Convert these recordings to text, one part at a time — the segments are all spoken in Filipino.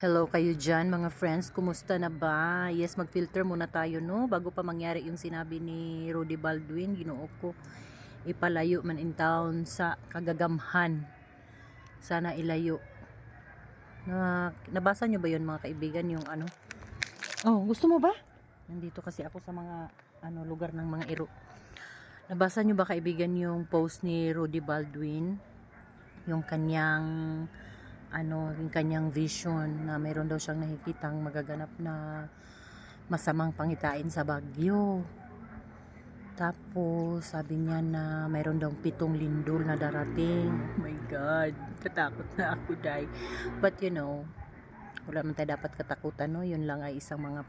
Hello kayo dyan mga friends, kumusta na ba? Yes, mag-filter muna tayo no, bago pa mangyari yung sinabi ni Rudy Baldwin, ginoo ko, ipalayo man in town sa kagagamhan. Sana ilayo. Nabasa nyo ba yun mga kaibigan, yung ano? Oh, gusto mo ba? Nandito kasi ako sa mga lugar ng mga iro. Nabasa nyo ba kaibigan yung post ni Rudy Baldwin? Yung kanyang yung kanyang vision na mayroon daw siyang nakikitang magaganap na masamang pangitain sa Baguio. Tapos sabi niya na mayroon daw 7 lindol na darating. Oh my God, katakot na ako dai. But you know, wala man tayo dapat katakutan, no? Yun lang ay isang mga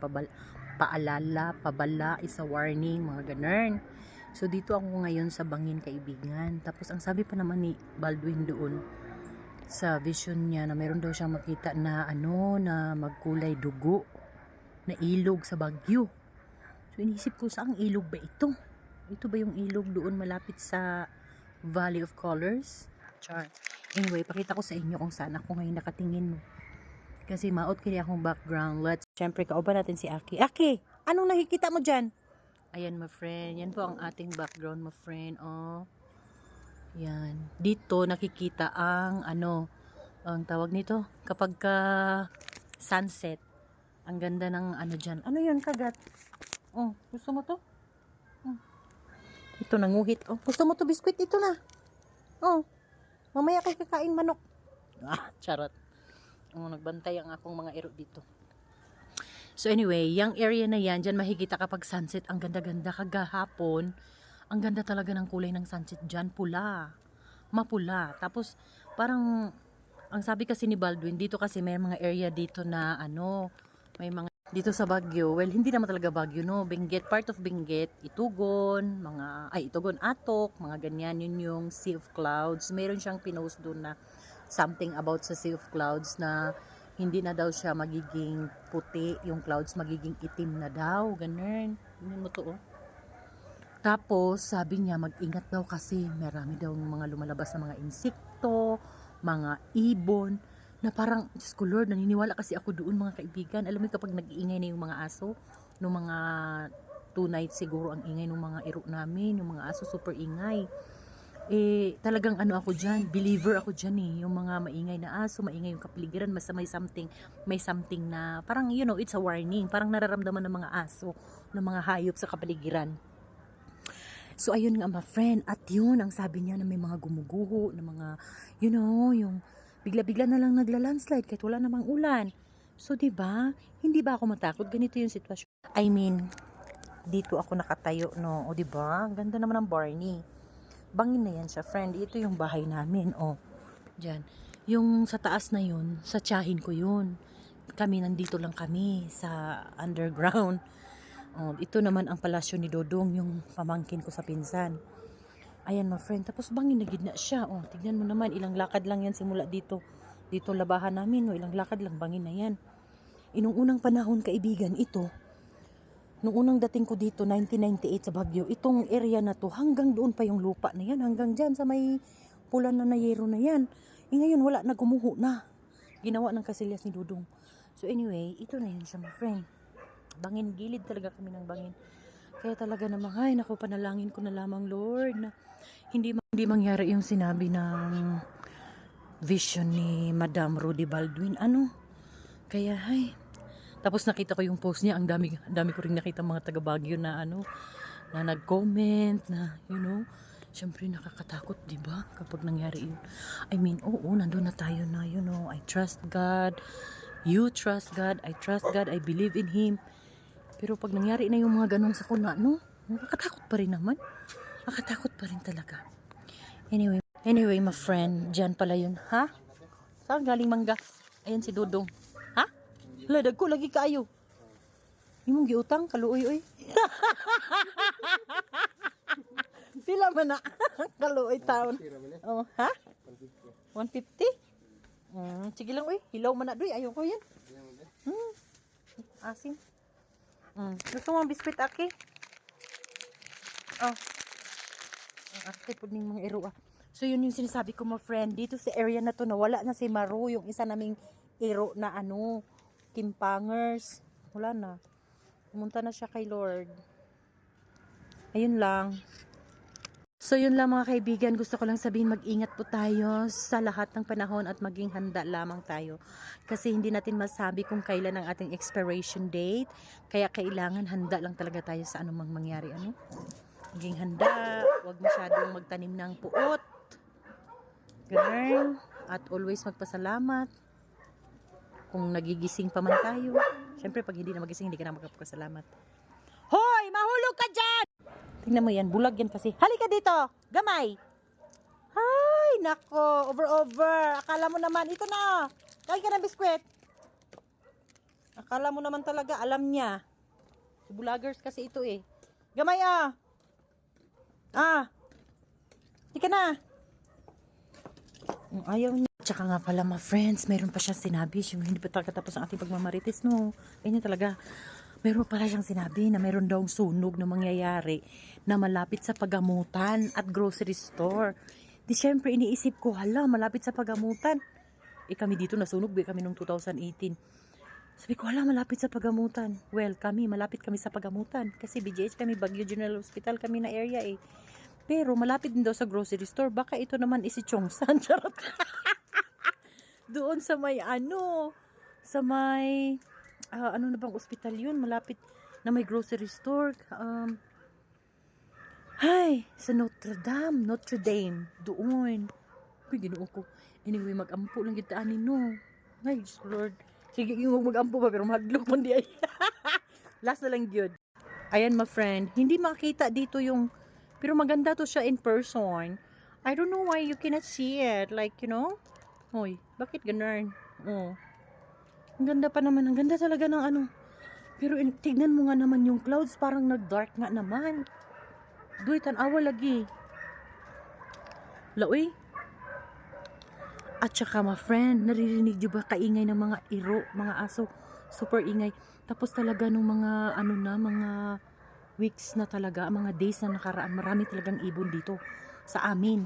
paalala, pabala, isa warning, mga ganun. So dito ako ngayon sa Bangin kaibigan. Tapos ang sabi pa naman ni Baldwin doon sa vision niya na meron daw siyang makita na na magkulay dugo na ilog sa Baguio. So inisip ko, saang ilog ba ito? Ito ba yung ilog doon malapit sa Valley of Colors? Char. Anyway, pakita ko sa inyo kung saan ako ngayon nakatingin. Kasi maot kaya akong background. Siyempre, kauban natin si Aki. Aki, anong nakikita mo dyan? Ayan, my friend. Yan po ang ating background, my friend. Oh. Yan. Dito nakikita ang ang tawag nito kapag sunset. Ang ganda ng diyan. Ano 'yun, kagat? Oh, gusto mo 'to? Oh. Ito nanguhit. Oh, gusto mo 'to biskwit? Ito na. Oh. Mamaya kay kakain manok. Ah, charot. Oh, nagbantay ang akong mga ero dito. So anyway, yung area na yan, dyan makikita kapag sunset, ang ganda-ganda kagahapon. Ang ganda talaga ng kulay ng sunset dyan, pula. Mapula. Tapos, parang, ang sabi kasi ni Baldwin, dito kasi may mga area dito na may mga, dito sa Baguio, well, hindi naman talaga Baguio, no? Benguet, part of Benguet, Itugon, Itugon, Atok, mga ganyan, yun yung Sea of Clouds. Meron siyang pinost doon na something about sa Sea of Clouds na hindi na daw siya magiging puti, yung clouds magiging itim na daw, ganun. Yun mo to, oh. Tapos, sabi niya, mag-ingat daw kasi marami daw mga lumalabas na mga insekto, mga ibon, na parang, Diyos ko Lord, naniniwala kasi ako doon mga kaibigan. Alam mo kapag nag-iingay na yung mga aso, nung mga 2 nights siguro ang ingay ng mga iro namin, yung mga aso super ingay. Talagang ako dyan, believer ako dyan yung mga maingay na aso, maingay yung kapaligiran, basta may something na, parang it's a warning, parang nararamdaman ng mga aso, ng mga hayop sa kapaligiran. So, ayun nga, my friend. At yun, ang sabi niya na may mga gumuguho, na mga, yung bigla-bigla na lang nagla-landslide kahit wala namang ulan. So, diba? Hindi ba ako matakot? Ganito yung sitwasyon. I mean, dito ako nakatayo, no? O, diba? Ang ganda naman ng Barney. Bangin na yan siya, friend. Ito yung bahay namin, oh. Diyan. Yung sa taas na yun, sa tiyahin ko yun. Kami, nandito lang kami sa underground. Oh, ito naman ang palasyo ni Dodong, yung pamangkin ko sa pinsan. Ayan, my friend. Tapos bangin na gid na siya. Oh, tignan mo naman, ilang lakad lang yan simula dito. Dito labahan namin, no, ilang lakad lang, bangin na yan. Inung unang panahon, kaibigan, ito, nung unang dating ko dito, 1998 sa Baguio, itong area na to, hanggang doon pa yung lupa na yan, hanggang dyan sa may pula na nayero na yan. Ngayon, wala na, gumuho na. Ginawa ng kasilyas ni Dodong. So anyway, ito na yan siya, my friend. Bangin, gilid talaga kami ng bangin. Kaya talaga namang, ay naku, panalangin ko na lamang, Lord, na hindi mangyari yung sinabi ng vision ni Madam Rudy Baldwin. Kaya, ay, tapos nakita ko yung post niya, ang dami ko rin nakita mga taga Baguio na na nag-comment, na, syempre nakakatakot, di ba? Kapag nangyari yun. I mean, oo, nandun na tayo na, I trust God. You trust God. I trust God. I believe in Him. Pero pag nangyari na yung mga ganun sa kuna, nakakatakot pa rin naman. Nakakatakot pa rin talaga. Anyway, my friend, dyan pala yun. Ha? Saan galing mangga? Ayan si Dodong. Ha? Ladag ko, lagi kaayo. Yung mong giutang, kaluoy, oy. Pila man na. Kaluoy taon. Oh, ha? 150? Sige lang, oy. Hilaw man na, doy. Ayaw ko yan. Asim. Gusto mo ang biskwit, Aki? Oh. Ang arte po ng mga iro. So, yun yung sinasabi ko, my friend. Dito sa area na to, nawala na si Maru, yung isa naming iro na ano, timpangers. Wala na. Pumunta na siya kay Lord. Ayun lang. So yun lang mga kaibigan, gusto ko lang sabihin, mag-ingat po tayo sa lahat ng panahon at maging handa lamang tayo. Kasi hindi natin masabi kung kailan ang ating expiration date. Kaya kailangan handa lang talaga tayo sa anumang mangyari. Ano? Maging handa, huwag masyadong magtanim ng puot. Ganun. At always magpasalamat. Kung nagigising pa man tayo. Siyempre pag hindi na magising, hindi ka na magpapasalamat. Hoy! Mahulog ka dyan! Tingnan mo yan, bulag yan kasi. Halika dito! Gamay! Ay, nako! Over! Akala mo naman, ito na! Kain ka ng biskwit! Akala mo naman talaga, alam niya. Si bulagers kasi ito eh. Gamay ah! Halika na! Ayaw niya. Tsaka nga pala mga friends, mayroon pa siya sinabi. Hindi pa talaga tapos ang ating pagmamarites, no? Ganyan talaga. Meron pala siyang sinabi na meron daw sunog na mangyayari na malapit sa pagamutan at grocery store. Di syempre iniisip ko, hala, malapit sa pagamutan. Kami dito nasunog, kami noong 2018. Sabi ko, hala, malapit sa pagamutan. Well, malapit kami sa pagamutan. Kasi BGH kami, Baguio General Hospital kami na area eh. Pero malapit din daw sa grocery store. Baka ito naman is si Chongsan. Charot. Doon sa may sa may... ano na bang ospital yun? Malapit na may grocery store. Sa Notre Dame. Doon. Uy, ginoo ko. Anyway, mag-ampo lang kitaanin, no? Ay, Lord. Sige, yung mag-ampo ba, pero maglok man di ay. Last na lang yun. Ayan, my friend. Hindi makita dito yung... Pero maganda to siya in person. I don't know why you cannot see it. Like, you know? Hoy, bakit ganun? Oh. Ang ganda pa naman. Ang ganda talaga ng ano. Pero tignan mo nga naman yung clouds. Parang nag-dark nga naman. Duy, tanawa lagi. Laoy. At saka my friend, naririnig di ba kaingay ng mga iro, mga aso. Super ingay. Tapos talaga nung mga mga weeks na talaga, mga days na nakaraan, marami talagang ibon dito sa amin.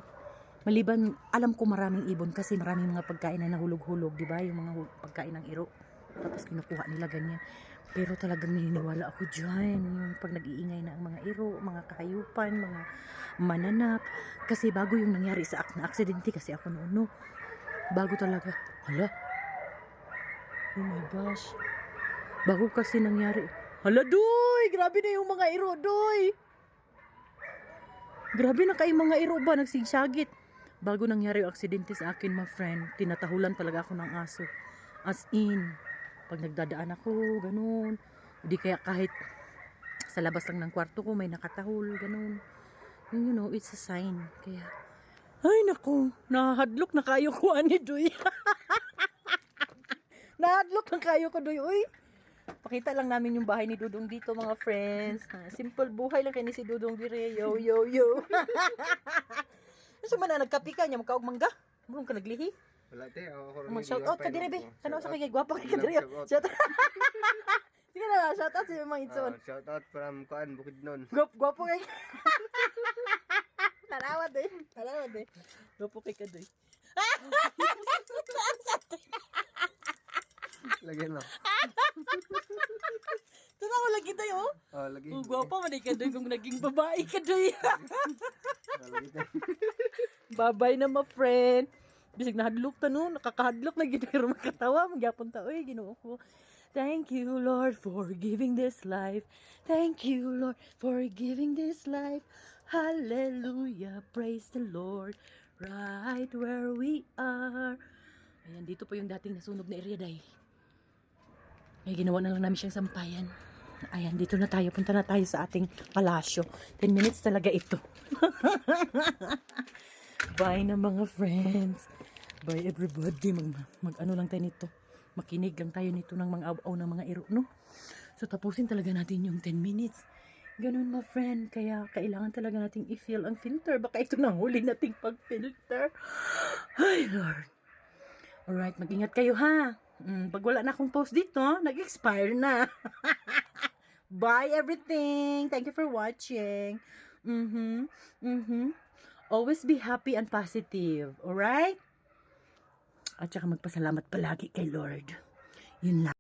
Maliban, alam ko maraming ibon kasi maraming mga pagkain na nahulog-hulog, di ba? Yung mga pagkain ng iro. Tapos kinukuha nila ganyan. Pero talagang naniniwala ako dyan. Yung pag nag-iingay na ang mga iro, mga kahayupan, mga mananap. Kasi bago yung nangyari sa na-aksidente kasi ako noon, no? Bago talaga. Hala. Oh my gosh. Bago kasi nangyari. Hala, doy! Grabe na yung mga iro, doy! Grabe na kayong mga iro ba? Nagsigsagit. Bago nangyari yung aksidente sa akin, my friend, tinatahulan talaga ako ng aso. As in, pag nagdadaan ako, ganun. Hindi kaya kahit sa labas lang ng kwarto ko, may nakatahol, ganun. You know, it's a sign. Kaya, ay naku, nahadlok na kayo ko ani, doy. Nahadlok na kayo ko, doy. Uy, pakita lang namin yung bahay ni Dudong dito, mga friends. Simple buhay lang kay ni si Dudong dire. Yo, yo, yo. Kasi man na nagkapi ka niya, magkaog mangga. Murong ka naglihi. Wala te, ako Mag-shout out ka dire, be. Kano sa kay gwapo kay dire. Shout out. Sige na, shout out si Mang Itson. Shout out from Kuan Bukidnon. Gwapo kay. Tarawad eh. Gwapo kay kadoy. Lagyan mo. Tanaw lagi tayo. Oh, lagi. Gwapo man ka doy kung naging babae ka doy. Lagi te. Babay na, my friend. Bisig nahadlok ta no, nakakahadlok na gid pero makatawa magyapon ta oy Ginoo ko. Thank you Lord for giving this life. Thank you Lord for giving this life. Hallelujah, praise the Lord. Right where we are. Ayan, dito po yung dating nasunog na area day. May ginawa na lang namin siyang sampayan. Ayan, dito na tayo. Punta na tayo sa ating palasyo. 10 minutes talaga ito. Bye na mga friends. Bye everybody. Mag-ano lang tayo nito. Makinig lang tayo nito ng mga aw ng mga iro, no? So, tapusin talaga natin yung 10 minutes. Ganun, my friend. Kaya, kailangan talaga nating i-fill ang filter. Baka ito na huli nating pag-filter. Ay, Lord. Alright, mag-ingat kayo, ha? Pag wala na akong post dito, nag-expire na. Bye, everything. Thank you for watching. Always be happy and positive. Alright? At saka magpasalamat palagi kay Lord. Yun lang.